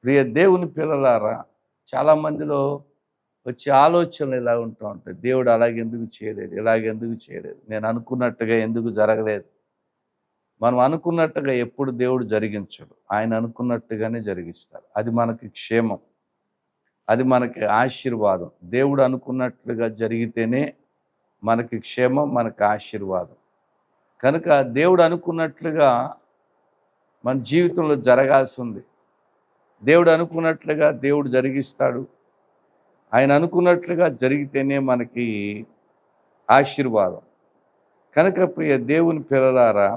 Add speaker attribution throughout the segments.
Speaker 1: ప్రియ దేవుని పిల్లలారా, చాలామందిలో వచ్చే ఆలోచనలు ఇలా ఉంటూ ఉంటాయి. దేవుడు అలాగెందుకు చేయలేదు? ఇలాగెందుకు చేయలేదు? నేను అనుకున్నట్టుగా ఎందుకు జరగలేదు? మనం అనుకున్నట్టుగా ఎప్పుడు దేవుడు జరిగించడు. ఆయన అనుకున్నట్టుగానే జరిగిస్తారు. అది మనకి క్షేమం. అది మనకి ఆశీర్వాదం. దేవుడు అనుకున్నట్లుగా జరిగితేనే మనకి క్షేమం, మనకి ఆశీర్వాదం. కనుక దేవుడు అనుకున్నట్లుగా మన జీవితంలో జరగాల్సింది. దేవుడు అనుకున్నట్లుగా దేవుడు జరిగిస్తాడు. ఆయన అనుకున్నట్లుగా జరిగితేనే మనకి ఆశీర్వాదం. కనుక ప్రియ దేవుని పిల్లలారా,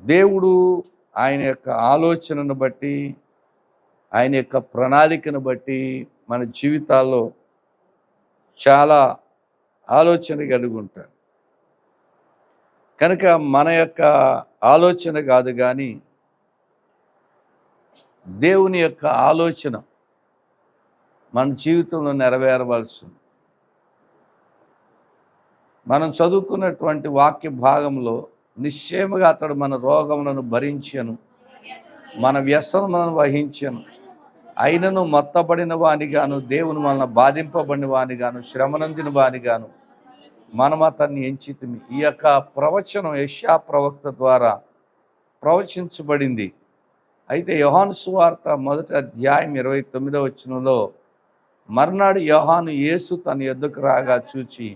Speaker 1: దేవుడు ఆయన యొక్క ఆలోచనను బట్టి, ఆయన యొక్క ప్రణాళికను బట్టి మన జీవితాల్లో చాలా ఆలోచన కలిగి ఉంటాడు. కనుక మన యొక్క ఆలోచన కాదు కానీ దేవుని యొక్క ఆలోచన మన జీవితంలో నెరవేరవలసింది. మనం చదువుకున్నటువంటి వాక్య భాగంలో నిశ్చయముగా అతడు మన రోగములను భరించెను, మన వ్యసనములను వహించెను, అయినను మొత్తబడిన వానిగాను, దేవుని వలన బాధింపబడిన వానిగాను, శ్రమనందిన వానిగాను మనం అతన్ని ఎంచితిమి. ఈ యొక్క ప్రవచనం యెషయా ప్రవక్త ద్వారా ప్రవచించబడింది. అయితే యోహాను సువార్త 1వ అధ్యాయం 29వ వచనంలో, మర్నాడు యోహాను యేసు తన యొద్దకు రాగా చూచి,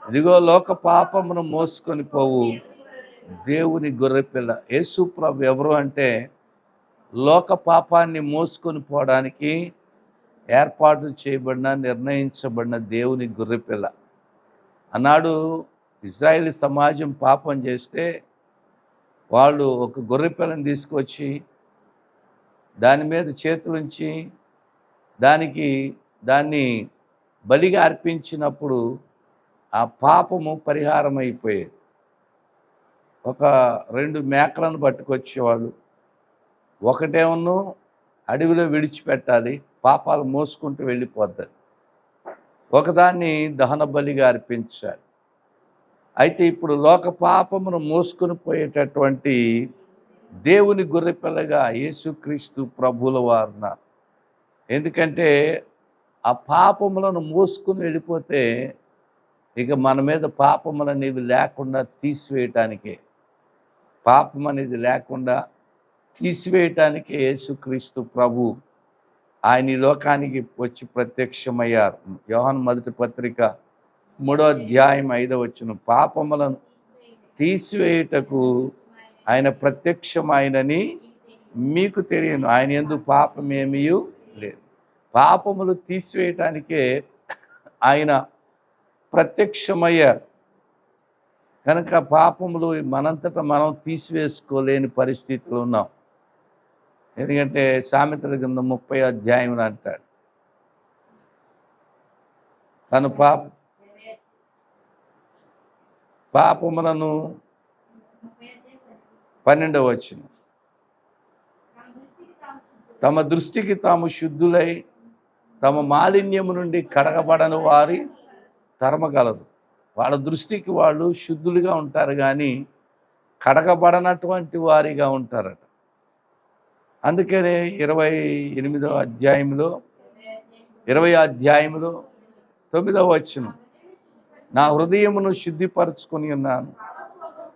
Speaker 1: ఇదిగో లోక పాపమును మోసుకొని పోవు దేవుని గొర్రెపిల్ల. యేసు ప్రభు ఎవరు అంటే, లోక పాపాన్ని మోసుకొని పోవడానికి ఏర్పాటు చేయబడిన, నిర్ణయించబడిన దేవుని గొర్రెపిల్ల. ఆనాడు ఇజ్రాయేలీ సమాజం పాపం చేస్తే వాళ్ళు ఒక గొర్రెపిల్లని తీసుకొచ్చి దాని మీద చేతులుంచి దాన్ని బలిగా అర్పించినప్పుడు ఆ పాపము పరిహారం అయిపోయేది. ఒక 2 మేకలను పట్టుకొచ్చేవాళ్ళు. ఒకటేమో అడవిలో విడిచిపెట్టాలి, పాపాలు మోసుకుంటూ వెళ్ళిపోద్ది. ఒకదాన్ని దహన బలిగా అర్పించాలి. అయితే ఇప్పుడు లోక పాపమును మోసుకొని పోయేటటువంటి దేవుని గొర్రెపిల్లగా యేసుక్రీస్తు ప్రభువుల వారున్నారు. ఎందుకంటే ఆ పాపములను మోసుకుని వెళ్ళిపోతే ఇక మన మీద పాపములు అనేవి లేకుండా తీసివేయటానికే, పాపం అనేది లేకుండా తీసివేయటానికే యేసుక్రీస్తు ప్రభు ఆయన ఈ లోకానికి వచ్చి ప్రత్యక్షమయ్యారు. యోహాను మొదటి పత్రిక 3వ అధ్యాయం 5వ వచనం, పాపములను తీసివేయుటకు ఆయన ప్రత్యక్షమైనని మీకు తెలియను, ఆయన యందు పాపమేమీ లేదు. పాపములు తీసివేయటానికే ఆయన ప్రత్యక్షమయ్యారు. కనుక పాపములు మనంతటా మనం తీసివేసుకోలేని పరిస్థితులు ఉన్నాం. ఎందుకంటే సామెతల గ్రంథం 30వ అధ్యాయంలో అంటాడు, తను పాపములను 12వ వచనం, తమ దృష్టికి తాము శుద్ధులై తమ మాలిన్యము నుండి కడగబడని వారి తరమగలదు. వాళ్ళ దృష్టికి వాళ్ళు శుద్ధులుగా ఉంటారు కానీ కడగబడనటువంటి వారిగా ఉంటారట. అందుకనే 28వ అధ్యాయంలో 20వ అధ్యాయంలో 9వ వచనం, నా హృదయమును శుద్ధిపరచుకొని ఉన్నాను,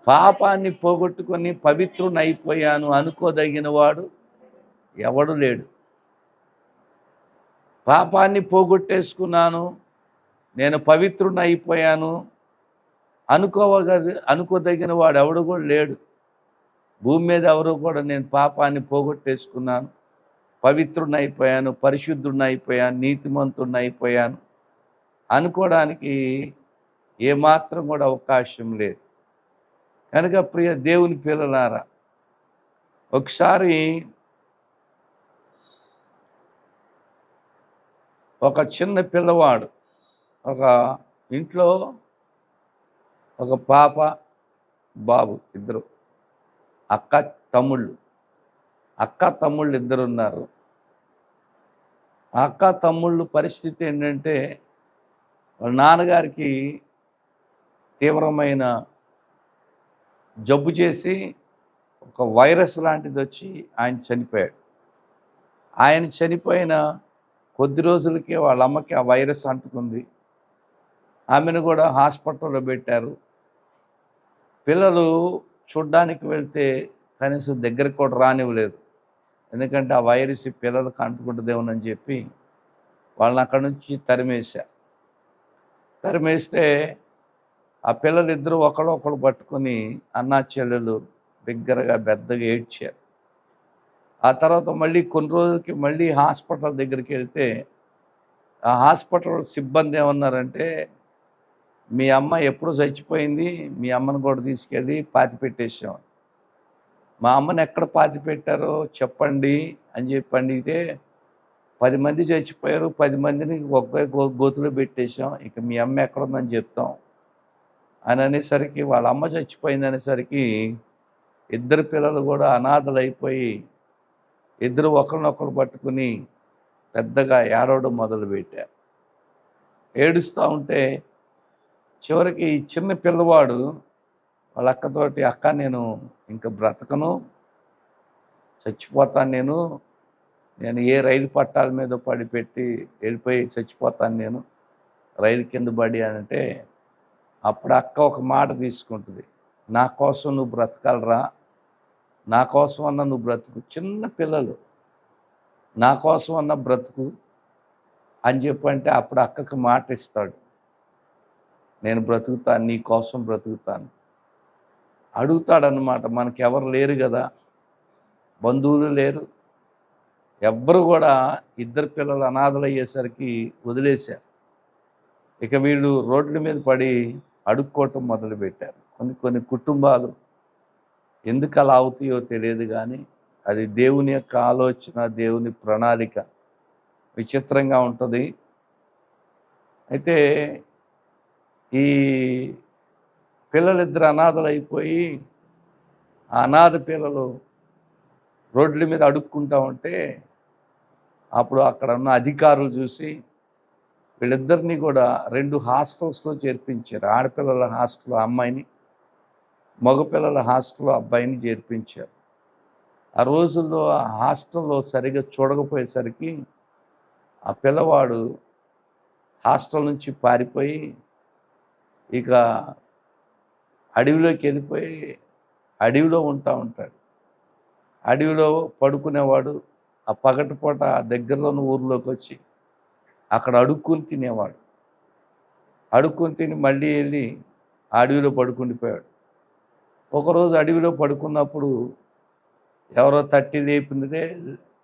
Speaker 1: పాపాన్ని పోగొట్టుకొని పవిత్రునైపోయాను అనుకోదగిన వాడు ఎవడు లేడు. పాపాన్ని పోగొట్టేసుకున్నాను, నేను పవిత్రునైపోయాను అనుకోదగిన వాడు ఎవడు కూడా లేడు. భూమి మీద ఎవరు కూడా నేను పాపాన్ని పోగొట్టేసుకున్నాను, పవిత్రునైపోయాను, పరిశుద్ధుడినైపోయాను, నీతిమంతుడినైపోయాను అనుకోవడానికి ఏమాత్రం కూడా అవకాశం లేదు. కనుక ప్రియ దేవుని పిల్లలారా, ఒకసారి ఒక చిన్న పిల్లవాడు, ఒక ఇంట్లో ఒక పాప బాబు ఇద్దరు, అక్క తమ్ముళ్ళు ఇద్దరు ఉన్నారు. ఆ అక్క తమ్ముళ్ళు పరిస్థితి ఏంటంటే, వాళ్ళ నాన్నగారికి తీవ్రమైన జబ్బు చేసి ఒక వైరస్ లాంటిది వచ్చి ఆయన చనిపోయాడు. ఆయన చనిపోయిన కొద్ది రోజులకే వాళ్ళ అమ్మకి ఆ వైరస్ అంటుకుంది. ఆమెను కూడా హాస్పిటల్లో పెట్టారు. పిల్లలు చూడ్డానికి వెళ్తే కనీసం దగ్గరికి కూడా రానివ్వలేదు. ఎందుకంటే ఆ వైరస్ ఈ పిల్లలకు అంటుకుంటుందేమోనని చెప్పి వాళ్ళని అక్కడి నుంచి తరిమేశారు. తరిమేస్తే ఆ పిల్లలిద్దరూ ఒకళ్ళొకళ్ళు పట్టుకొని అన్నా చెల్లెలు బిగ్గరగా పెద్దగా ఏడ్చారు. ఆ తర్వాత మళ్ళీ కొన్ని రోజులకి మళ్ళీ హాస్పిటల్ దగ్గరికి వెళ్తే ఆ హాస్పిటల్ సిబ్బంది ఏమన్నారంటే, మీ అమ్మ ఎప్పుడు చచ్చిపోయింది, మీ అమ్మను కూడా తీసుకెళ్ళి పాతిపెట్టేసాం. మా అమ్మని ఎక్కడ పాతిపెట్టారో చెప్పండి అని చెప్పి అడిగితే, 10 మంది చచ్చిపోయారు, 10 మందిని ఒకే గోతిలో పెట్టేశాం, ఇక మీ అమ్మ ఎక్కడుందని చెప్తాం అని అనేసరికి, వాళ్ళ అమ్మ చచ్చిపోయింది అనేసరికి ఇద్దరు పిల్లలు కూడా అనాథలైపోయి ఇద్దరు ఒకరినొకరు పట్టుకుని పెద్దగా ఏడవడం మొదలుపెట్టారు. ఏడుస్తూ ఉంటే చివరికి ఈ చిన్న పిల్లవాడు వాళ్ళ అక్కతోటి, అక్క నేను ఇంక బ్రతకను, చచ్చిపోతాను నేను, నేను ఏ రైలు పట్టాల మీద పడిపెట్టి వెళ్ళిపోయి చచ్చిపోతాను నేను రైలు కింద పడి అని అంటే, అప్పుడు అక్క ఒక మాట తీసుకుంటుంది, నా కోసం నువ్వు బ్రతకాలరా, నా కోసం అన్న నువ్వు బ్రతుకు, చిన్న పిల్లలు, నా కోసం అన్న బ్రతుకు అని చెప్పంటే అప్పుడు అక్కకి మాట ఇస్తాడు, నేను బ్రతుకుతాను, నీ కోసం బ్రతుకుతాను అడుగుతాడనమాట. మనకెవరు లేరు కదా, బంధువులు లేరు, ఎవ్వరు కూడా, ఇద్దరు పిల్లలు అనాథలు అయ్యేసరికి వదిలేశారు. ఇక వీళ్ళు రోడ్ల మీద పడి అడుక్కోవటం మొదలుపెట్టారు. కొన్ని కుటుంబాలు ఎందుకు అలా అవుతాయో తెలియదు కానీ అది దేవుని యొక్క ఆలోచన, దేవుని ప్రణాళిక విచిత్రంగా ఉంటుంది. అయితే ఈ పిల్లలిద్దరు అనాథలు అయిపోయి ఆ అనాథ పిల్లలు రోడ్ల మీద అడుక్కుంటా ఉంటే అప్పుడు అక్కడ ఉన్న అధికారులు చూసి వీళ్ళిద్దరినీ కూడా 2 హాస్టల్స్లో చేర్పించారు. ఆడపిల్లల హాస్టల్లో అమ్మాయిని, మగపిల్లల హాస్టల్లో అబ్బాయిని చేర్పించారు. ఆ రోజుల్లో ఆ హాస్టల్లో సరిగా చూడకపోయేసరికి ఆ పిల్లవాడు హాస్టల్ నుంచి పారిపోయి ఇక అడవిలోకి వెళ్ళిపోయి అడవిలో ఉంటాడు. అడవిలో పడుకునేవాడు. ఆ పగటిపూట దగ్గరలోని ఊర్లోకి వచ్చి అక్కడ అడుక్కుని తినేవాడు. అడుక్కుని తిని మళ్ళీ వెళ్ళి అడవిలో పడుకుండిపోయాడు. ఒకరోజు అడవిలో పడుకున్నప్పుడు ఎవరో తట్టి లేపినదే,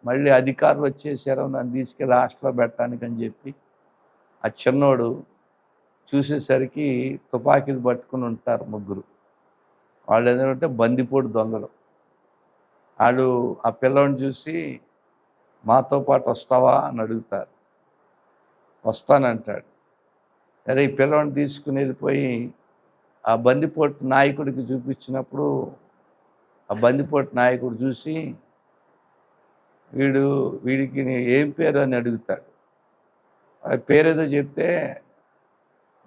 Speaker 1: మళ్ళీ అధికారులు వచ్చేసారో నన్ను తీసుకెళ్ళి హాస్టల్లో పెట్టడానికి అని చెప్పి ఆ చిన్నోడు చూసేసరికి తుపాకీలు పట్టుకుని ఉంటారు ముగ్గురు. వాళ్ళు ఏంటంటే బందిపోటు దొంగలు. వాళ్ళు ఆ పిల్లోడిని చూసి మాతో పాటు వస్తావా అని అడుగుతారు. వస్తానంటాడు. సరే ఈ పిల్లోడిని తీసుకుని వెళ్ళిపోయి ఆ బందిపోటు నాయకుడికి చూపించినప్పుడు ఆ బందిపోటు నాయకుడు చూసి వీడికి ఏం పేరు అని అడుగుతాడు. ఆ పేరేదో చెప్తే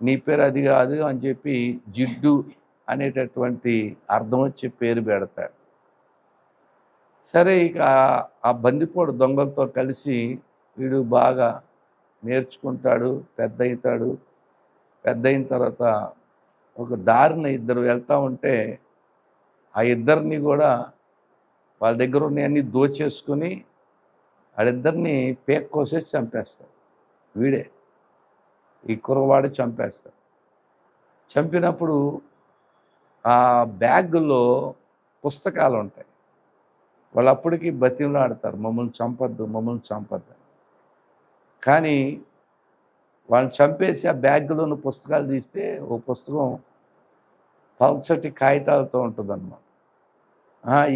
Speaker 1: నీ పేరు అది కాదు అని చెప్పి జిడ్డు అనేటటువంటి అర్థం వచ్చే పేరు పెడతాడు. సరే ఇక ఆ బందిపోటు దొంగలతో కలిసి వీడు బాగా నేర్చుకుంటాడు, పెద్ద అవుతాడు. పెద్ద అయిన తర్వాత ఒక దారిన ఇద్దరు వెళ్తూ ఉంటే ఆ ఇద్దరిని కూడా వాళ్ళ దగ్గర ఉన్నాయన్నీ దోచేసుకుని వాళ్ళిద్దరిని పేక్ కోసేసి చంపేస్తాడు. వీడే ఈ కుర్రవాడు చంపేస్తాడు. చంపినప్పుడు ఆ బ్యాగుల్లో పుస్తకాలు ఉంటాయి. వాళ్ళు అప్పటికి బతిమలాడతారు, మమ్మల్ని చంపొద్దు. కానీ వాళ్ళని చంపేసి ఆ బ్యాగ్లో ఉన్న పుస్తకాలు తీస్తే ఓ పుస్తకం పల్చటి కాగితాలతో ఉంటుందన్నమాట.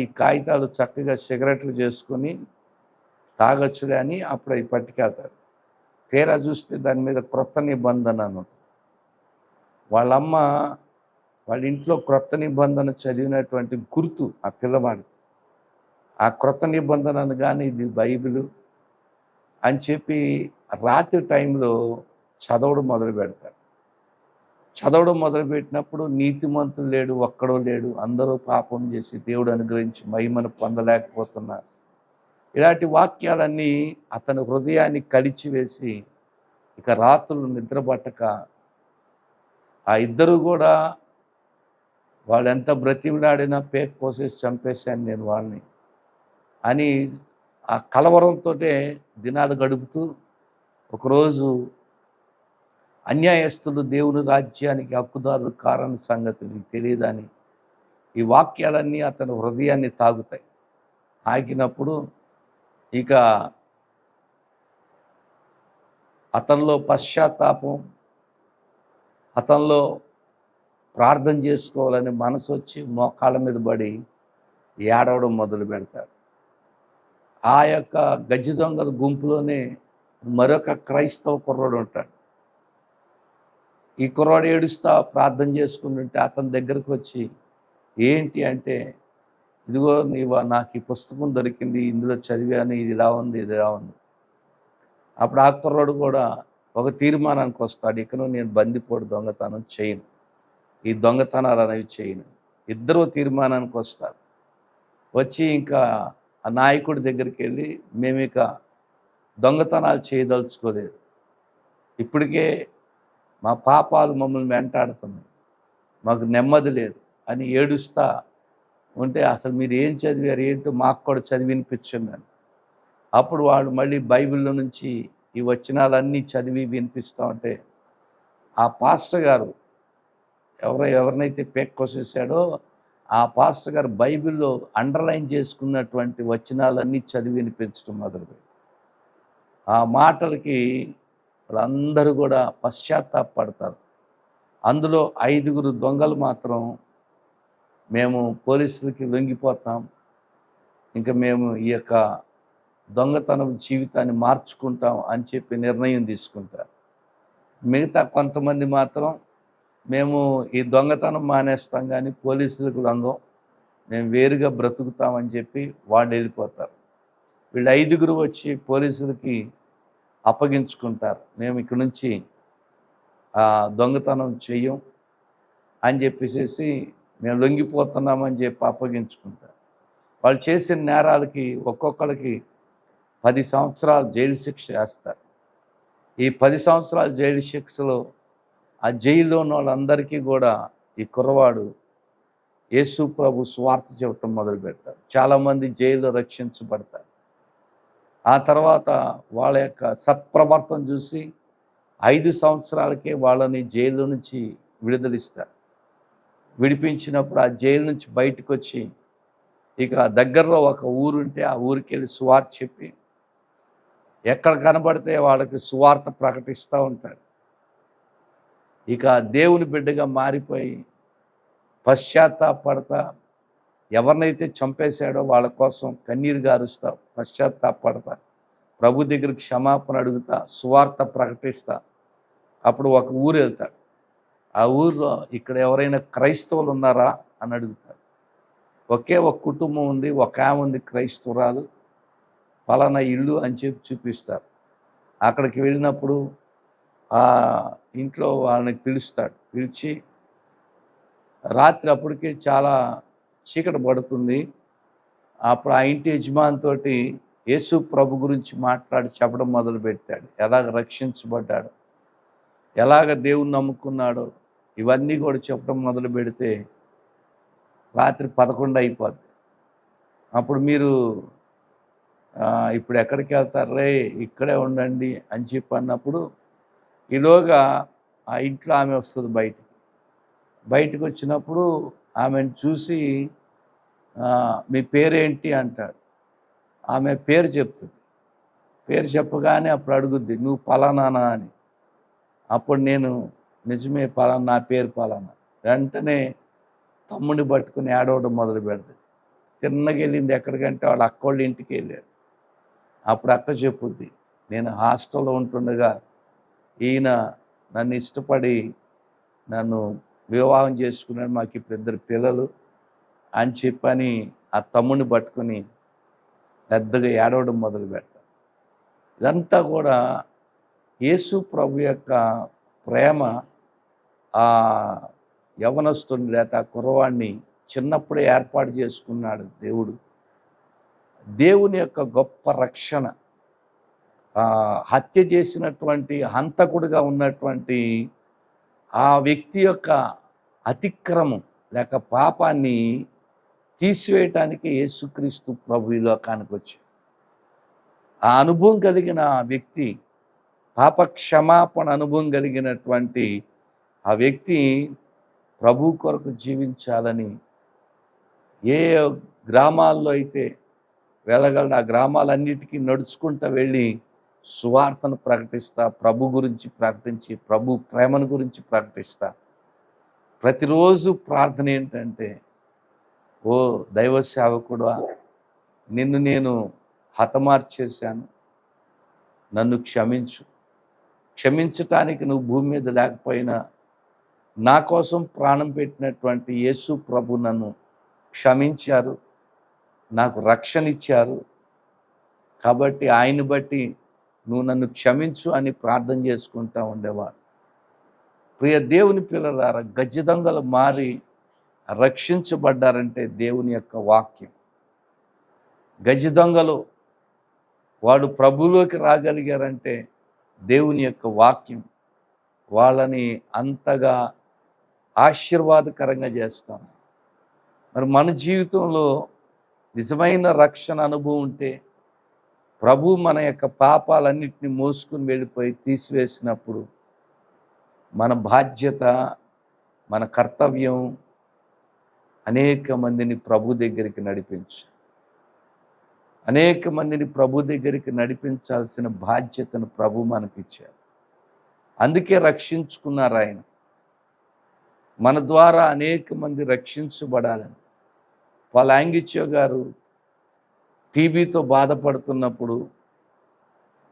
Speaker 1: ఈ కాగితాలు చక్కగా సిగరెట్లు చేసుకొని తాగొచ్చులే అని అప్పుడు అవి పట్టుకెళ్తారు. తీరా చూస్తే దాని మీద క్రొత్త నిబంధన అని ఉంటుంది. వాళ్ళమ్మ వాళ్ళ ఇంట్లో క్రొత్త నిబంధన చదివినటువంటి గుర్తు ఆ పిల్లవాడు. ఆ క్రొత్త నిబంధనను కానీ ఇది బైబిలు అని చెప్పి రాత్రి టైంలో చదవడం మొదలు పెడతాడు. చదవడం మొదలుపెట్టినప్పుడు నీతిమంతుడు లేడు, ఒక్కడో లేడు, అందరూ పాపం చేసి దేవుడు అనుగ్రహించి మహిమను పొందలేకపోతున్నారు. ఇలాంటి వాక్యాలన్నీ అతని హృదయాన్ని కలిచివేసి ఇక రాత్రులు నిద్రపట్టక ఆ ఇద్దరు కూడా వాళ్ళు ఎంత బ్రతిమిలాడినా పేక్ కోసేసి చంపేశాను నేను వాళ్ళని అని ఆ కలవరంతో దినాలు గడుపుతూ ఒకరోజు అన్యాయస్తులు దేవుని రాజ్యానికి హక్కుదారులు కారని సంగతి మీకు తెలియదని ఈ వాక్యాలన్నీ అతని హృదయాన్ని తాగుతాయి. ఆగినప్పుడు ఇక అతనిలో పశ్చాత్తాపం, అతనిలో ప్రార్థన చేసుకోవాలని మనసు వచ్చి మోకాళ్ళ మీద పడి ఏడవడం మొదలు పెడతాడు. ఆ యొక్క గజ్జి దొంగల గుంపులోనే మరొక క్రైస్తవ కుర్రాడు ఉంటాడు. ఈ కుర్రాడు ఏడుస్తా ప్రార్థన చేసుకుంటుంటే అతని దగ్గరకు వచ్చి ఏంటి అంటే, ఇదిగో నాకు ఈ పుస్తకం దొరికింది, ఇందులో చదివాను, ఇది ఇలా ఉంది, ఇది ఇలా ఉంది. అప్పుడు ఆ కుర్రాడు కూడా ఒక తీర్మానానికి వస్తాడు, ఇకను నేను బందిపోటు దొంగతనం చేయను, ఈ దొంగతనాలు అనేవి చేయను. ఇద్దరు తీర్మానానికి వస్తారు. వచ్చి ఇంకా ఆ నాయకుడి దగ్గరికి వెళ్ళి మేము ఇక దొంగతనాలు చేయదలుచుకోలేదు, ఇప్పటికే మా పాపాలు మమ్మల్ని వెంటాడుతున్నాయి, మాకు నెమ్మది లేదు అని ఏడుస్తా ఉంటే అసలు మీరు ఏం చదివారు ఏంటో మాకు కూడా చదివి వినిపించున్నాను. అప్పుడు వాడు మళ్ళీ బైబిల్లో నుంచి ఈ వచనాలన్నీ చదివి వినిపిస్తూ ఉంటే ఆ పాస్టర్ గారు ఎవరినైతే కోసేసాడో ఆ పాస్టర్ గారు బైబిల్లో అండర్లైన్ చేసుకున్నటువంటి వచనాలన్నీ చదివి వినిపించడం మొదలుపెట్టారు. ఆ మాటలకి వాళ్ళందరూ కూడా పశ్చాత్తాపడతారు. అందులో 5 దొంగలు మాత్రం మేము పోలీసులకి లొంగిపోతాం, ఇంకా మేము ఈ యొక్క దొంగతనం జీవితాన్ని మార్చుకుంటాం అని చెప్పి నిర్ణయం తీసుకుంటారు. మిగతా కొంతమంది మాత్రం మేము ఈ దొంగతనం మానేస్తాం కానీ పోలీసులకు లొంగం, మేము వేరుగా బ్రతుకుతామని చెప్పి వాళ్ళు వెళ్ళిపోతారు. వీళ్ళు 5 వచ్చి పోలీసులకి అప్పగించుకుంటారు, మేము ఇక్కడి నుంచి దొంగతనం చెయ్యం అని చెప్పేసి మేము లొంగిపోతున్నామని చెప్పి అప్పగించుకుంటారు. వాళ్ళు చేసిన నేరాలకి ఒక్కొక్కరికి 10 సంవత్సరాలు జైలు శిక్ష వేస్తారు. ఈ 10 సంవత్సరాల జైలు శిక్షలో ఆ జైల్లో ఉన్న వాళ్ళందరికీ కూడా ఈ కుర్రవాడు యేసు ప్రభు సువార్త చెప్పటం మొదలు పెడతారు. చాలామంది జైల్లో రక్షించబడతారు. ఆ తర్వాత వాళ్ళ యొక్క సత్ప్రవర్తన చూసి 5 సంవత్సరాలకే వాళ్ళని జైలు నుంచి విడుదలిస్తారు. విడిపించినప్పుడు ఆ జైలు నుంచి బయటకు వచ్చి ఇక దగ్గరలో ఒక ఊరుంటే ఆ ఊరికి వెళ్ళి సువార్త చెప్పి ఎక్కడ కనబడితే వాళ్ళకి సువార్త ప్రకటిస్తూ ఉంటాడు. ఇక దేవుని బిడ్డగా మారిపోయి పశ్చాత్తాపడతా ఎవరినైతే చంపేశాడో వాళ్ళ కోసం కన్నీరు గారుస్తా, పశ్చాత్తాపడతా, ప్రభు దగ్గర క్షమాపణ అడుగుతా, సువార్త ప్రకటిస్తా. అప్పుడు ఒక ఊరు వెళ్తాడు. ఆ ఊరిలో ఇక్కడ ఎవరైనా క్రైస్తవులు ఉన్నారా అని అడుగుతాడు. ఒకే ఒక కుటుంబం ఉంది, ఒక ఆమె ఉంది క్రైస్తవురాలు, పలానా ఇల్లు అని చెప్పి చూపిస్తారు. అక్కడికి వెళ్ళినప్పుడు ఆ ఇంట్లో వాళ్ళని పిలుస్తాడు. పిలిచి రాత్రి అప్పటికే చాలా చీకటి పడుతుంది. అప్పుడు ఆ ఇంటి యజమానితోటి యేసు ప్రభు గురించి మాట్లాడి చెప్పడం మొదలుపెట్టాడు. ఎలాగ రక్షించబడ్డాడు, ఎలాగ దేవుని నమ్ముకున్నాడో ఇవన్నీ కూడా చెప్పడం మొదలు పెడితే రాత్రి 11 అయిపోద్ది. అప్పుడు మీరు ఇప్పుడు ఎక్కడికి వెళ్తారు రే, ఇక్కడే ఉండండి అని చెప్పి అన్నప్పుడు ఈలోగా ఆ ఇంట్లో ఆమె వస్తుంది బయటకు వచ్చినప్పుడు ఆమెను చూసి మీ పేరేంటి అంటాడు. ఆమె పేరు చెప్తుంది. పేరు చెప్పగానే అప్పుడు అడుగుద్ది, నువ్వు పలానానా అని. అప్పుడు నేను నిజమే పలానా, నా పేరు పలానా. వెంటనే తమ్ముడిని పట్టుకుని ఏడవడం మొదలు పెడుతుంది. తిన్నగా వెళ్ళింది ఎక్కడికంటే వాళ్ళ అక్కోళ్ళ ఇంటికి వెళ్ళాడు. అప్పుడు అక్క చెప్పుద్ది, నేను హాస్టల్లో ఉంటుండగా ఈయన నన్ను ఇష్టపడి నన్ను వివాహం చేసుకున్నాడు, మాకు ఇప్పుడు 2 పిల్లలు అని చెప్పని ఆ తమ్ముడిని పట్టుకుని పెద్దగా ఏడవడం మొదలు పెడతాడు. ఇదంతా కూడా యేసు ప్రభు యొక్క ప్రేమ ఆ యవనస్తుని లేక ఆ కుర్రవాడిని చిన్నప్పుడే ఏర్పాటు చేసుకున్నాడు దేవుడు. దేవుని యొక్క గొప్ప రక్షణ, హత్య చేసినటువంటి హంతకుడిగా ఉన్నటువంటి ఆ వ్యక్తి యొక్క అతిక్రమం లేక పాపాన్ని తీసివేయటానికి యేసుక్రీస్తు ప్రభు ఈ లోకానికి వచ్చాడు. ఆ అనుభవం కలిగిన వ్యక్తి, పాప క్షమాపణ అనుభవం కలిగినటువంటి ఆ వ్యక్తి ప్రభు కొరకు జీవించాలని ఏ గ్రామాల్లో అయితే వెళ్ళగలడు ఆ గ్రామాలన్నిటికీ నడుచుకుంటూ వెళ్ళి సువార్తను ప్రకటిస్తా, ప్రభు గురించి ప్రకటించి, ప్రభు ప్రేమను గురించి ప్రకటిస్తా. ప్రతిరోజు ప్రార్థన ఏంటంటే, ఓ దైవ సేవకుడా, నిన్ను నేను హతమార్చేశాను, నన్ను క్షమించు. క్షమించటానికి నువ్వు భూమి మీద లేకపోయినా నా కోసం ప్రాణం పెట్టినటువంటి యేసు ప్రభు నన్ను క్షమించారు, నాకు రక్షణ ఇచ్చారు. కాబట్టి ఆయన్ని బట్టి నువ్వు నన్ను క్షమించు అని ప్రార్థన చేసుకుంటూ ఉండేవాడు. ప్రియ దేవుని పిల్లలారా, గజ్జి దొంగలు మారి రక్షించబడ్డారంటే దేవుని యొక్క వాక్యం. గజ్జి దొంగలు వాడు ప్రభువులోకి రాగలిగారంటే దేవుని యొక్క వాక్యం వాళ్ళని అంతగా ఆశీర్వాదకరంగా చేస్తాం. మరి మన జీవితంలో నిజమైన రక్షణ అనుభవం ఉంటే, ప్రభు మన యొక్క పాపాలన్నింటినీ మోసుకుని వెళ్ళిపోయి తీసివేసినప్పుడు మన బాధ్యత, మన కర్తవ్యం అనేక మందిని ప్రభు దగ్గరికి నడిపించు. అనేక మందిని ప్రభు దగ్గరికి నడిపించాల్సిన బాధ్యతను ప్రభు మనకిచ్చారు. అందుకే రక్షించుకున్నారు ఆయన. మన ద్వారా అనేక మంది రక్షించబడాలని. పాలాంగిచో గారు టీబీతో బాధపడుతున్నప్పుడు,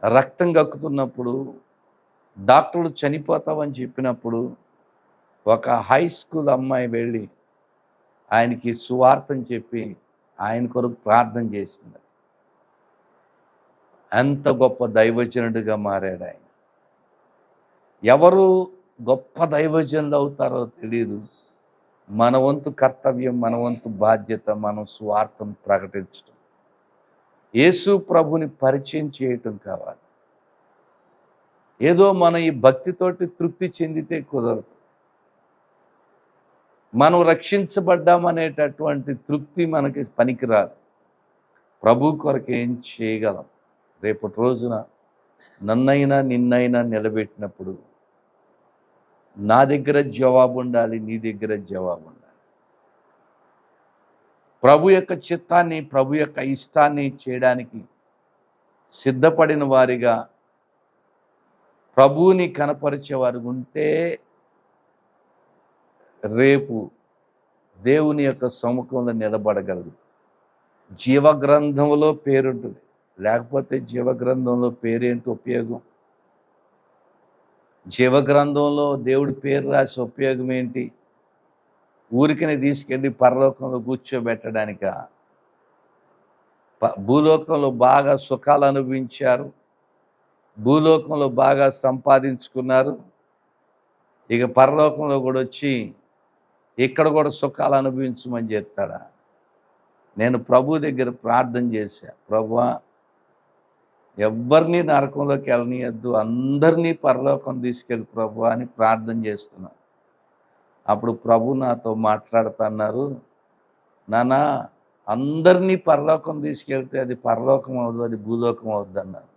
Speaker 1: రక్తం గక్కుతున్నప్పుడు, డాక్టర్లు చనిపోతామని చెప్పినప్పుడు ఒక హై స్కూల్ అమ్మాయి వెళ్ళి ఆయనకి సువార్తని చెప్పి ఆయన కొరకు ప్రార్థన చేసింది. ఎంత గొప్ప దైవజనుడిగా మారాడు ఆయన. ఎవరు గొప్ప దైవజనులు అవుతారో తెలియదు. మన వంతు కర్తవ్యం, మన వంతు బాధ్యత, మనం సువార్తను ప్రకటించడం, యేసు ప్రభుని పరిచయం చేయటం కావాలి. ఏదో మన ఈ భక్తితోటి తృప్తి చెందితే కుదరదు. మనం రక్షించబడ్డామనేటటువంటి తృప్తి మనకి పనికిరాదు. ప్రభు కొరకు ఏం చేయగలం? రేపటి రోజున నన్నైనా నిన్నైనా నిలబెట్టినప్పుడు నా దగ్గర జవాబు ఉండాలి, నీ దగ్గర జవాబు ఉండాలి. ప్రభు యొక్క చిత్తాన్ని, ప్రభు యొక్క ఇష్టాన్ని చేయడానికి సిద్ధపడిన వారిగా ప్రభువుని కనపరిచేవారు ఉంటే రేపు దేవుని యొక్క సముఖంలో నిలబడగలదు. జీవగ్రంథంలో పేరుంటుంది, లేకపోతే జీవగ్రంథంలో పేరేంటి ఉపయోగం? జీవగ్రంథంలో దేవుడి పేరు రాసి ఉపయోగం ఏంటి? ఊరికనే తీసుకెళ్ళి పరలోకంలో కూర్చోబెట్టడానిక? భూలోకంలో బాగా సుఖాలు అనుభవించారు, భూలోకంలో బాగా సంపాదించుకున్నారు, ఇక పరలోకంలో కూడా వచ్చి ఇక్కడ కూడా సుఖాలు అనుభవించమని చెప్తాడా? నేను ప్రభు దగ్గర ప్రార్థన చేశా, ప్రభువా ఎవరిని నరకంలోకి వెళ్ళనీయద్దు, అందరినీ పరలోకం తీసుకెళ్ళి ప్రభు అని ప్రార్థన చేస్తున్నా. అప్పుడు ప్రభు నాతో మాట్లాడుతున్నారు, నానా అందరినీ పరలోకం తీసుకెళ్తే అది పరలోకం అవద్దు, అది భూలోకం అవుద్ది అన్నారు.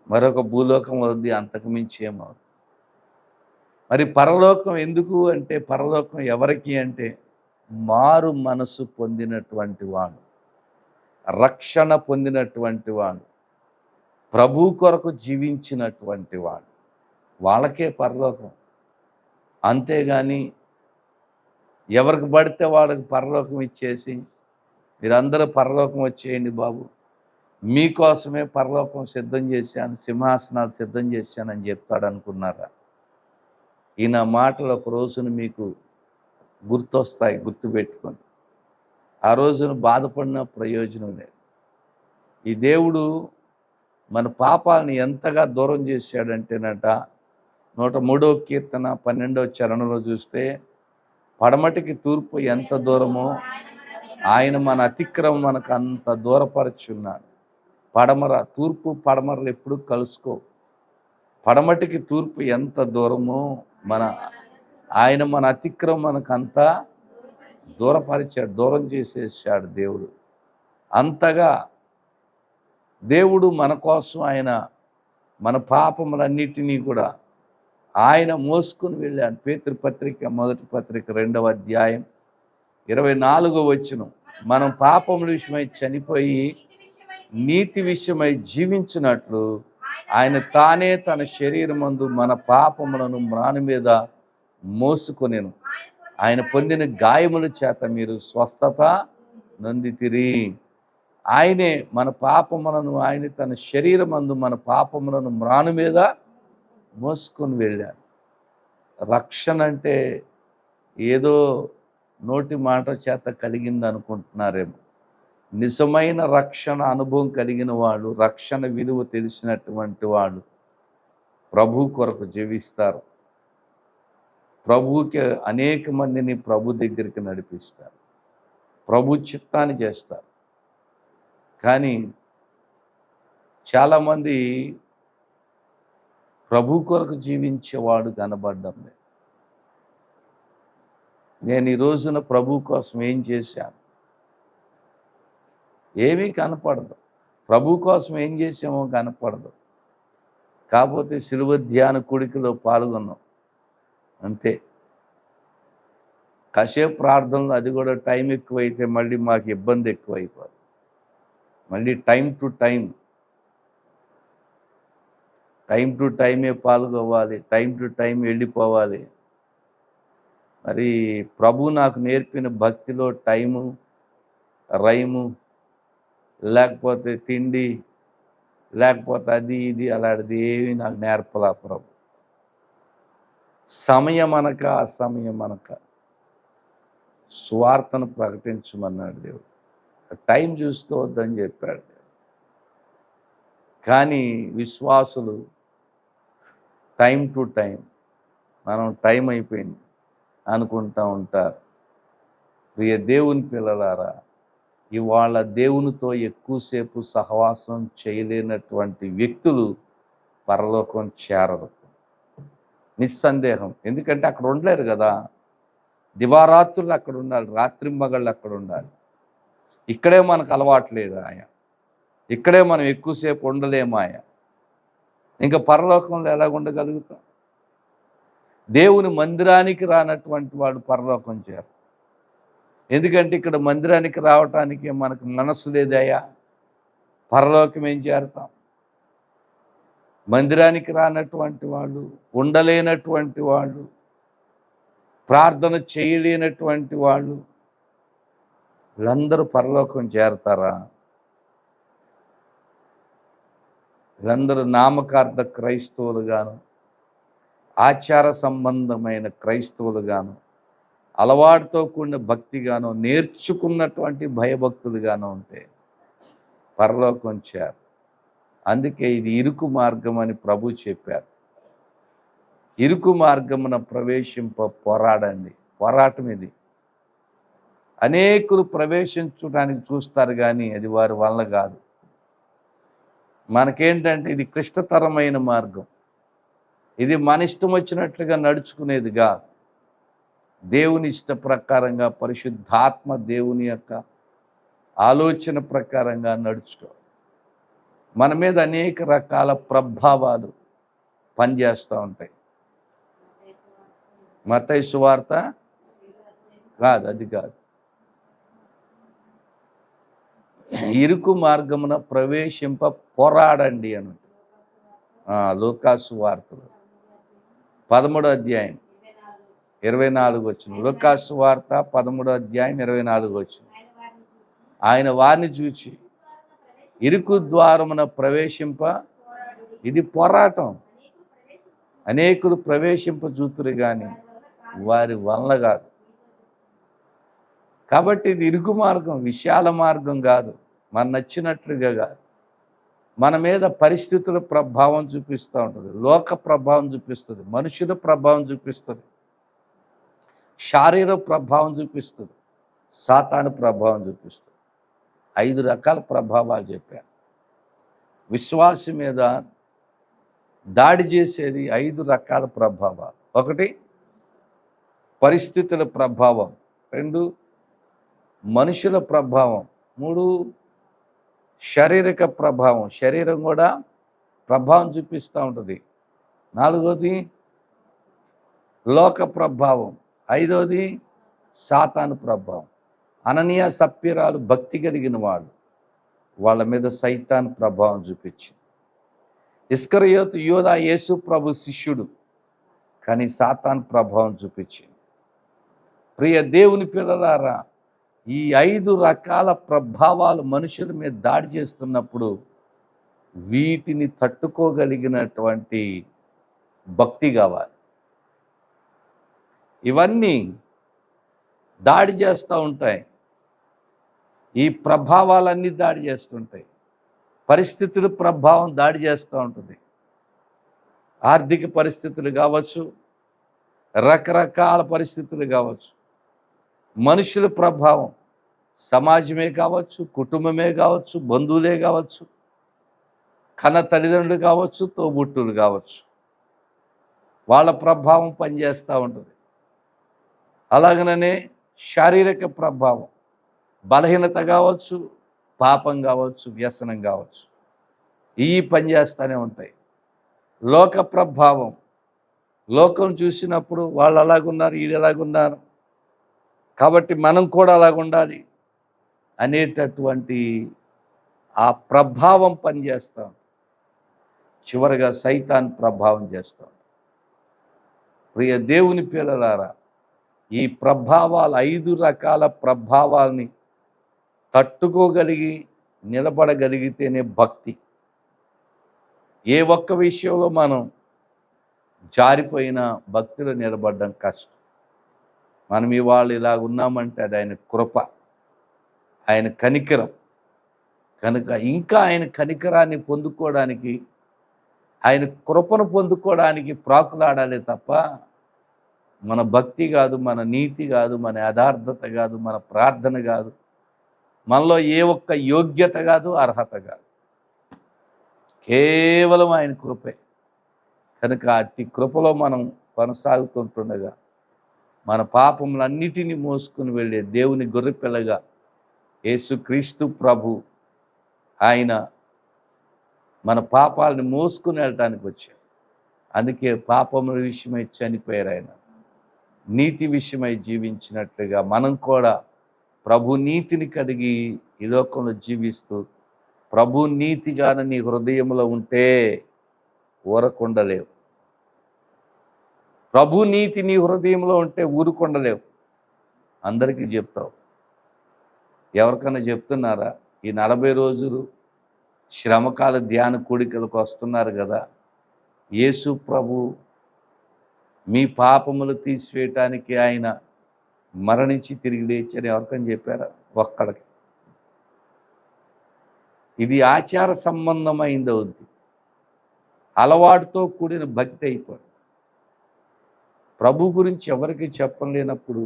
Speaker 1: మరొక భూలోకం అవుద్ది, అంతకు మించి ఏమవుద్ది. మరి పరలోకం ఎందుకు అంటే, పరలోకం ఎవరికి అంటే మారు మనసు పొందినటువంటి వాడు, రక్షణ పొందినటువంటి వాడు, ప్రభు కొరకు జీవించినటువంటి వాడు, వాళ్ళకే పరలోకం. అంతేగాని ఎవరికి పడితే వాళ్ళకి పరలోకం ఇచ్చేసి మీరందరూ పరలోకం వచ్చేయండి బాబు, మీకోసమే పరలోకం సిద్ధం చేశాను, సింహాసనాలు సిద్ధం చేశానని చెప్తాడు అనుకున్నారా? ఈయన మాటలు ఒక రోజున మీకు గుర్తొస్తాయి, గుర్తుపెట్టుకోండి. ఆ రోజున బాధపడిన ప్రయోజనం లేదు. ఈ దేవుడు మన పాపాలను ఎంతగా దూరం చేశాడంటేనట, 103వ కీర్తన 12వ చరణంలో చూస్తే, పడమటికి తూర్పు ఎంత దూరమో ఆయన మన అతిక్రమం మనకు అంత దూరపరచున్నాడు. తూర్పు పడమరలు ఎప్పుడు కలుసుకో. పడమటికి తూర్పు ఎంత దూరమో ఆయన మన అతిక్రమం మనకు అంతా దూరపరిచాడు, దూరం చేసేసాడు దేవుడు. అంతగా దేవుడు మన కోసం మన పాపములన్నిటినీ కూడా ఆయన మోసుకుని వెళ్ళాడు. పేతురు పత్రిక 1వ పత్రిక 2వ అధ్యాయం 24వ వచనం, మనం పాపముల విషయమై చనిపోయి నీతి విషయమై జీవించినట్లు ఆయన తానే తన శరీరమందు మన పాపములను మ్రాను మీద మోసుకొనెను. ఆయన పొందిన గాయముల చేత మీరు స్వస్థత నొందితిరి. ఆయనే మన పాపములను, ఆయన తన శరీరమందు మన పాపములను మ్రాను మీద మోసుకొని వెళ్ళాడు. రక్షణ అంటే ఏదో నోటి మాట చేత కలిగింది అనుకుంటున్నారేమో. నిజమైన రక్షణ అనుభవం కలిగిన వాళ్ళు, రక్షణ విలువ తెలిసినటువంటి వాళ్ళు ప్రభు కొరకు జీవిస్తారు. ప్రభువుకి అనేక మందిని ప్రభు దగ్గరికి నడిపిస్తారు, ప్రభు చిత్తాన్ని చేస్తారు. కానీ చాలామంది ప్రభు కొరకు జీవించేవాడు కనబడ్డం లేదు. నేను ఈ రోజున ప్రభు కోసం ఏం చేశాను? ఏమీ కనపడదు. ప్రభు కోసం ఏం చేసామో కనపడదు. కాకపోతే శిలువ ధ్యాన కూడికలో పాల్గొన్నాం అంతే. కాసేపు ప్రార్థనలో అది కూడా టైం ఎక్కువైతే మళ్ళీ మాకు ఇబ్బంది ఎక్కువైపోతుంది. మళ్ళీ టైం టు టైమే పాల్గొవాలి, టైం టు టైం వెళ్ళిపోవాలి. మరి ప్రభు నాకు నేర్పిన భక్తిలో టైము, రైము, లేకపోతే తిండి, లేకపోతే అది ఇది అలాంటిది ఏమి నాకు నేర్పలా ప్రభు. సమయమనక అసమయమనక సువార్తను ప్రకటించమన్నాడు దేవుడు. టైం చూసుకోవద్దని చెప్పాడు. కానీ విశ్వాసులు టైం టు టైం, మనం టైం అయిపోయింది అనుకుంటూ ఉంటారు. ప్రియ దేవుని పిల్లలారా, ఇవాళ దేవునితో ఎక్కువసేపు సహవాసం చేయలేనటువంటి వ్యక్తులు పరలోకం చేరరు, నిస్సందేహం. ఎందుకంటే అక్కడ ఉండలేరు కదా. దివారాత్రులు అక్కడ ఉండాలి, రాత్రింబగళ్ళు అక్కడ ఉండాలి. ఇక్కడే మనకు అలవాట్లేదు ఇక్కడే మనం ఎక్కువసేపు ఉండలేము ఇంకా పరలోకంలో ఎలా ఉండగలుగుతాం? దేవుని మందిరానికి రానటువంటి వాడు పరలోకం చేరు. ఎందుకంటే ఇక్కడ మందిరానికి రావటానికి మనకు మనస్సు లేదయ్యా, పరలోకం ఏం చేరుతాం? మందిరానికి రానటువంటి వాళ్ళు, ఉండలేనటువంటి వాళ్ళు, ప్రార్థన చేయలేనటువంటి వాళ్ళు, వీళ్ళందరూ పరలోకం చేరతారా? వీళ్ళందరూ నామకార్థ క్రైస్తవులుగాను, ఆచార సంబంధమైన క్రైస్తవులుగాను, అలవాటుతో కూడిన భక్తిగాను, నేర్చుకున్నటువంటి భయభక్తులుగాను ఉంటే పరలోకం చేరు. అందుకే ఇది ఇరుకు మార్గం అని ప్రభు చెప్పారు. ఇరుకు మార్గమున ప్రవేశింప పోరాడండి. పోరాటం ఇది. అనేకులు ప్రవేశించడానికి చూస్తారు కానీ అది వారి వల్ల కాదు. మనకేంటంటే ఇది క్లిష్టతరమైన మార్గం. ఇది మన ఇష్టం వచ్చినట్లుగా నడుచుకునేది కాదు. దేవుని ఇష్ట ప్రకారంగా, పరిశుద్ధాత్మ దేవుని యొక్క ఆలోచన ప్రకారంగా నడుచుకో. మన మీద అనేక రకాల ప్రభావాలు పనిచేస్తూ ఉంటాయి. మత్తయి సువార్త కాదు, అది కాదు. ఇరుకు మార్గమున ప్రవేశింప పోరాడండి అని లూకాసు వార్తలు 13వ అధ్యాయం 24 వచనం. లూకాసు వార్త 13వ అధ్యాయం 24 వచనం. ఆయన వారిని చూచి ఇరుకు ద్వారమున ప్రవేశింప, ఇది పోరాటం. అనేకులు ప్రవేశింప చూతురు కానీ వారి వల్ల కాదు. కాబట్టి ఇది ఇరుకు మార్గం, విశాల మార్గం కాదు, మన నచ్చినట్లుగా కాదు. మన మీద పరిస్థితుల ప్రభావం చూపిస్తూ ఉంటుంది, లోక ప్రభావం చూపిస్తుంది, మనుషుల ప్రభావం చూపిస్తుంది, శారీర ప్రభావం చూపిస్తుంది, సాతాను ప్రభావం చూపిస్తుంది. 5 రకాల ప్రభావాలు చెప్పాను. విశ్వాసం మీద దాడి చేసేది 5 రకాల ప్రభావాలు. 1 పరిస్థితుల ప్రభావం, 2 మనుషుల ప్రభావం, 3 శారీరక ప్రభావం, శరీరం కూడా ప్రభావం చూపిస్తూ ఉంటుంది, 4 లోక ప్రభావం, 5 సాతాను ప్రభావం. అననీయ సప్పీరాలు భక్తి కలిగిన వాళ్ళు, వాళ్ళ మీద సైతాన్ ప్రభావం చూపించింది. ఇస్కరియోతు యోధా యేసు ప్రభు శిష్యుడు, కానీ సాతాన్ ప్రభావం చూపించింది. ప్రియ దేవుని పిల్లలారా, ఈ 5 రకాల ప్రభావాలు మనుషుల మీద దాడి చేస్తున్నప్పుడు వీటిని తట్టుకోగలిగినటువంటి భక్తి కావాలి. ఇవన్నీ దాడి చేస్తూ ఉంటాయి. ఈ ప్రభావాలన్నీ దాడి చేస్తుంటాయి. పరిస్థితుల ప్రభావం దాడి చేస్తూ ఉంటుంది. ఆర్థిక పరిస్థితులు కావచ్చు, రకరకాల పరిస్థితులు కావచ్చు, మనుషుల ప్రభావం, సమాజమే కావచ్చు, కుటుంబమే కావచ్చు, బంధువులే కావచ్చు, కన్న తల్లిదండ్రులు కావచ్చు, తోబుట్టులు కావచ్చు, వాళ్ళ ప్రభావం పనిచేస్తూ ఉంటుంది. అలాగనే శారీరక ప్రభావం, బలహీనత కావచ్చు, పాపం కావచ్చు, వ్యసనం కావచ్చు, ఇవి పనిచేస్తూనే ఉంటాయి. లోక ప్రభావం, లోకం చూసినప్పుడు వాళ్ళు అలాగున్నారు, వీళ్ళు ఎలాగున్నారు, కాబట్టి మనం కూడా అలాగుండాలి అనేటటువంటి ఆ ప్రభావం పనిచేస్తాం. చివరిగా సైతాన్ ప్రభావం చేస్తాం. ప్రియ దేవుని పిల్లలారా, ఈ ప్రభావాలు 5 రకాల ప్రభావాల్ని తట్టుకోగలిగి నిలబడగలిగితేనే భక్తి. ఏ ఒక్క విషయంలో మనం జారిపోయిన భక్తిలో నిలబడడం కష్టం. మనం ఇవాళ ఇలా ఉన్నామంటే అది ఆయన కృప, ఆయన కనికరం. కనుక ఇంకా ఆయన కనికరాన్ని పొందుకోవడానికి, ఆయన కృపను పొందుకోవడానికి ప్రాకులాడాలి తప్ప మన భక్తి కాదు, మన నీతి కాదు, మన యథార్థత కాదు, మన ప్రార్థన కాదు, మనలో ఏ ఒక్క యోగ్యత కాదు, అర్హత కాదు, కేవలం ఆయన కృపే. కనుక అట్టి కృపలో మనం కొనసాగుతుంటుండగా మన పాపములన్నిటినీ మోసుకుని వెళ్ళే దేవుని గొర్రెపిల్లగా యేసుక్రీస్తు ప్రభు, ఆయన మన పాపాలని మోసుకుని వెళ్ళటానికి వచ్చాడు. అందుకే పాపముల విషయమై చనిపోయారు ఆయన. నీతి విషయమై జీవించినట్లుగా మనం కూడా ప్రభు నీతిని కలిగి ఈ లోకంలో జీవిస్తూ, ప్రభు నీతిగాన నీ హృదయంలో ఉంటే ఊరకుండలేవు. ప్రభు నీతి నీ హృదయంలో ఉంటే ఊరుకుండలేవు. అందరికీ చెప్తావు. ఎవరికైనా చెప్తున్నారా? ఈ 40 రోజులు శ్రమకాల ధ్యాన కూడికలకు వస్తున్నారు కదా, యేసు ప్రభు మీ పాపములు తీసివేయటానికి ఆయన మరణించి తిరిగి లేచని ఎవరికని చెప్పారా? ఒక్కడికి. ఇది ఆచార సంబంధమైంది అవుద్ది, అలవాటుతో కూడిన భక్తి అయిపోయింది. ప్రభు గురించి ఎవరికి చెప్పలేనప్పుడు,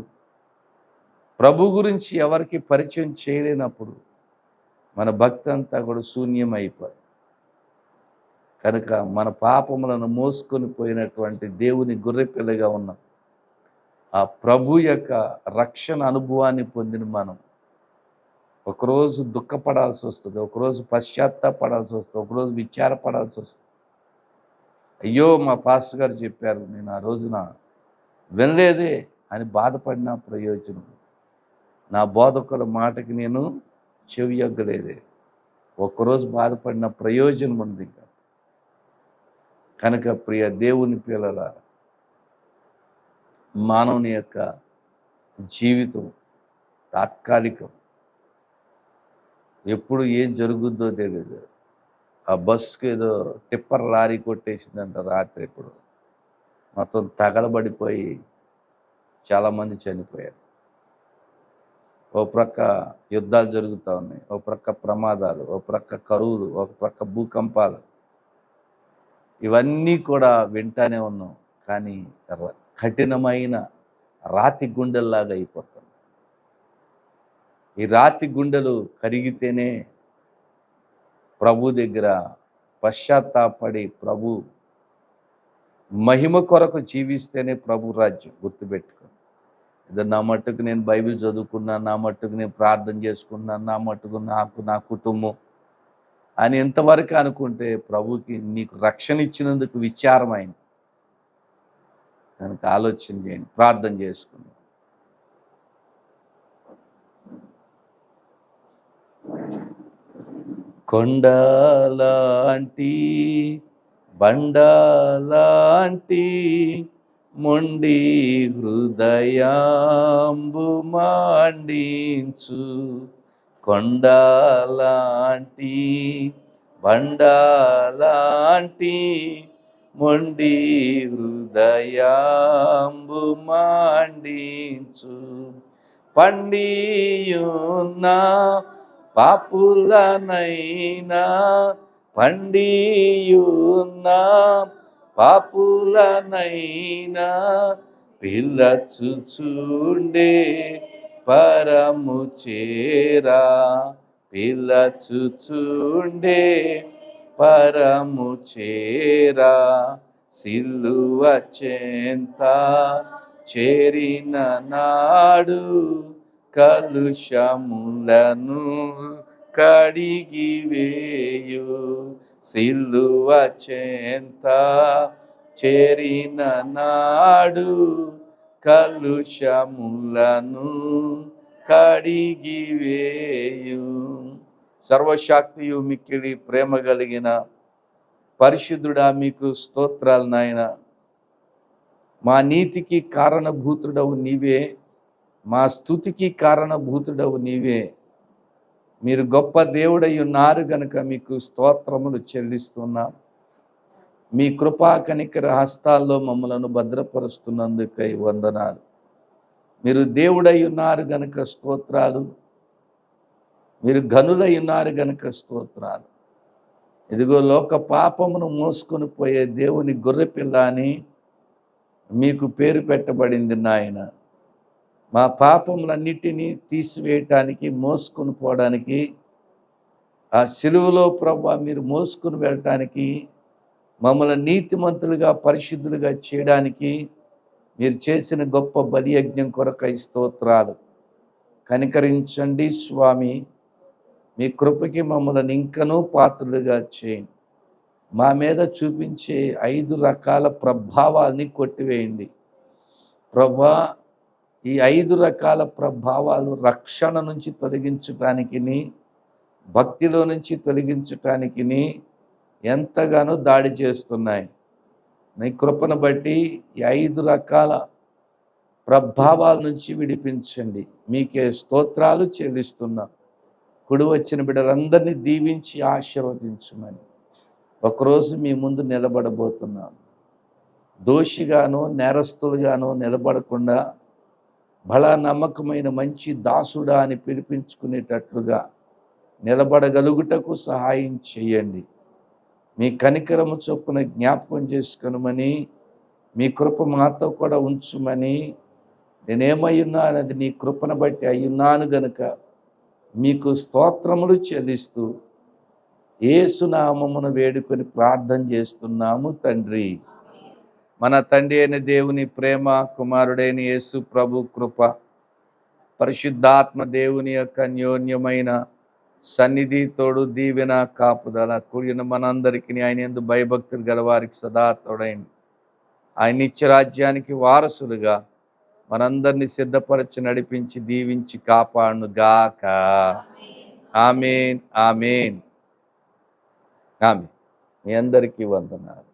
Speaker 1: ప్రభు గురించి ఎవరికి పరిచయం చేయలేనప్పుడు మన భక్తి అంతా కూడా శూన్యం అయిపోయింది. కనుక మన పాపములను మోసుకొని పోయినటువంటి దేవుని గొర్రెపిల్లగా ఉన్న ఆ ప్రభు యొక్క రక్షణ అనుభవాన్ని పొందిన మనం ఒకరోజు దుఃఖపడాల్సి వస్తుంది, ఒకరోజు పశ్చాత్తాపడాల్సి వస్తుంది, ఒకరోజు విచారపడాల్సి వస్తుంది. అయ్యో మా పాస్టర్ గారు చెప్పారు, నేను ఆ రోజున వినలేదే అని బాధపడిన ప్రయోజనం, నా బోధకుల మాటకి నేను చెవియొగ్గలేదే, ఒక్కరోజు బాధపడిన ప్రయోజనం ఉంది. కనుక ప్రియ దేవుని పిల్లలారా, మానవుని యొక్క జీవితం తాత్కాలికం, ఎప్పుడు ఏం జరుగుద్దో తెలియదు. ఆ బస్సుకి ఏదో టిప్పర్ లారీ కొట్టేసిందంట రాత్రి, ఇప్పుడు మొత్తం తగలబడిపోయి చాలామంది చనిపోయారు. ఓ ప్రక్క యుద్ధాలు జరుగుతూ ఉన్నాయి, ఓ ప్రక్క ప్రమాదాలు, ఓ ప్రక్క కరువులు, ఒక ప్రక్క భూకంపాలు, ఇవన్నీ కూడా వింటానే ఉన్నాం. కానీ కఠినమైన రాతి గుండెల్లాగా అయిపోతుంది. ఈ రాతి గుండెలు కరిగితేనే ప్రభు దగ్గర పశ్చాత్తాపడి ప్రభు మహిమ కొరకు జీవిస్తేనే ప్రభు రాజ్యం. గుర్తుపెట్టుకో. ఇది నా మట్టుకు నేను బైబిల్ చదువుకున్నాను, నా మట్టుకు నేను ప్రార్థన చేసుకున్నాను, నా మట్టుకు నాకు నా కుటుంబం అని ఎంతవరకు అనుకుంటే ప్రభుకి నీకు రక్షణ ఇచ్చినందుకు విచారమైంది. కనుక ఆలోచన చేయండి, ప్రార్థన చేసుకుందాం. కొండలాంటి బండలాంటి మొండి హృదయాంబు మాండించు, కొండలాంటి బండలాంటి మొండి హృదయాంబు మాండించు, పండియున్న పాపులనైనా పండియున్న పాపులనైనా పిల్లచుచుండే పరము చేరా, పిల్లచుచుండే పరము చేరా, సిలువ చెంత చేరిన నాడు కలుషములను కడిగి వేయు, సిలువ చెంత చేరిన నాడు కలుషములను కడిగి వేయు. సర్వశక్తియు మిక్కిలి ప్రేమ కలిగిన పరిశుద్ధుడా మీకు స్తోత్రాలు నాయన. మా నీతికి కారణభూతుడవు నీవే, మా స్తుతికి కారణభూతుడవు నీవే. మీరు గొప్ప దేవుడై ఉన్నారు గనుక మీకు స్తోత్రములు చెల్లిస్తున్నాం. మీ కృపా కనికర హస్తాల్లో మమ్మలను భద్రపరుస్తున్నందుకై వందనాలు. మీరు దేవుడై ఉన్నారు గనుక స్తోత్రాలు, మీరు ఘనులై ఉన్నారు గనుక స్తోత్రాలు. ఇదిగో లోక పాపమును మోసుకొని పోయే దేవుని గొర్రెపిల్ల అని మీకు పేరు పెట్టబడింది నాయన. మా పాపములన్నిటినీ తీసివేయటానికి, మోసుకొని పోవడానికి, ఆ సిలువలో ప్రభువా మీరు మోసుకొని వెళ్ళటానికి, మమ్మల్ని నీతిమంతులుగా పరిశుద్ధులుగా చేయడానికి మీరు చేసిన గొప్ప బలియజ్ఞం కొరకై స్తోత్రాలు. కనికరించండి స్వామి, మీ కృపకి మమ్మల్ని ఇంకనూ పాత్రులుగా చేయండి. మా మీద చూపించే 5 రకాల ప్రభావాల్ని కొట్టివేయండి ప్రభువా. ఈ 5 రకాల ప్రభావాలు రక్షణ నుంచి తొలగించటానికి, భక్తిలో నుంచి తొలగించటానికి ఎంతగానో దాడి చేస్తున్నాయి. నీ కృపను బట్టి ఈ 5 రకాల ప్రభావాల నుంచి విడిపించండి. మీకే స్తోత్రాలు చెల్లిస్తున్నాం. కుడి వచ్చిన బిడ్డలందరినీ దీవించి ఆశీర్వదించమని ఒకరోజు మీ ముందు నిలబడబోతున్నాం. దోషిగానో నేరస్తులుగానో నిలబడకుండా బలా నమ్మకమైన మంచి దాసుడా అని పిలిపించుకునేటట్లుగా నిలబడగలుగుటకు సహాయం చేయండి. మీ కనికరము చొప్పున జ్ఞాపకం చేసుకొనమని, మీ కృప మాతో కూడా ఉంచుమని, నేనేమై ఉన్నానది నీ కృపను బట్టి అయ్యున్నాను గనుక మీకు స్తోత్రములు చెల్లిస్తూ యేసు నామమును వేడుకొని ప్రార్థన చేస్తున్నాము తండ్రి. మన తండ్రి అయిన దేవుని ప్రేమ, కుమారుడైన యేసు ప్రభు కృప, పరిశుద్ధాత్మ దేవుని యొక్క అన్యోన్యమైన సన్నిధి, తోడు, దీవెన, కాపుదల కూడిన మనందరికీ ఆయన యందు భయభక్తులు గల వారికి సదా తోడైంది. ఆయన నిత్యరాజ్యానికి వారసులుగా మనందరినీ సిద్ధపరచి నడిపించి దీవించి కాపాడును గాక. ఆమేన్, ఆమేన్, ఆమేన్. మీ అందరికీ వందనాలు.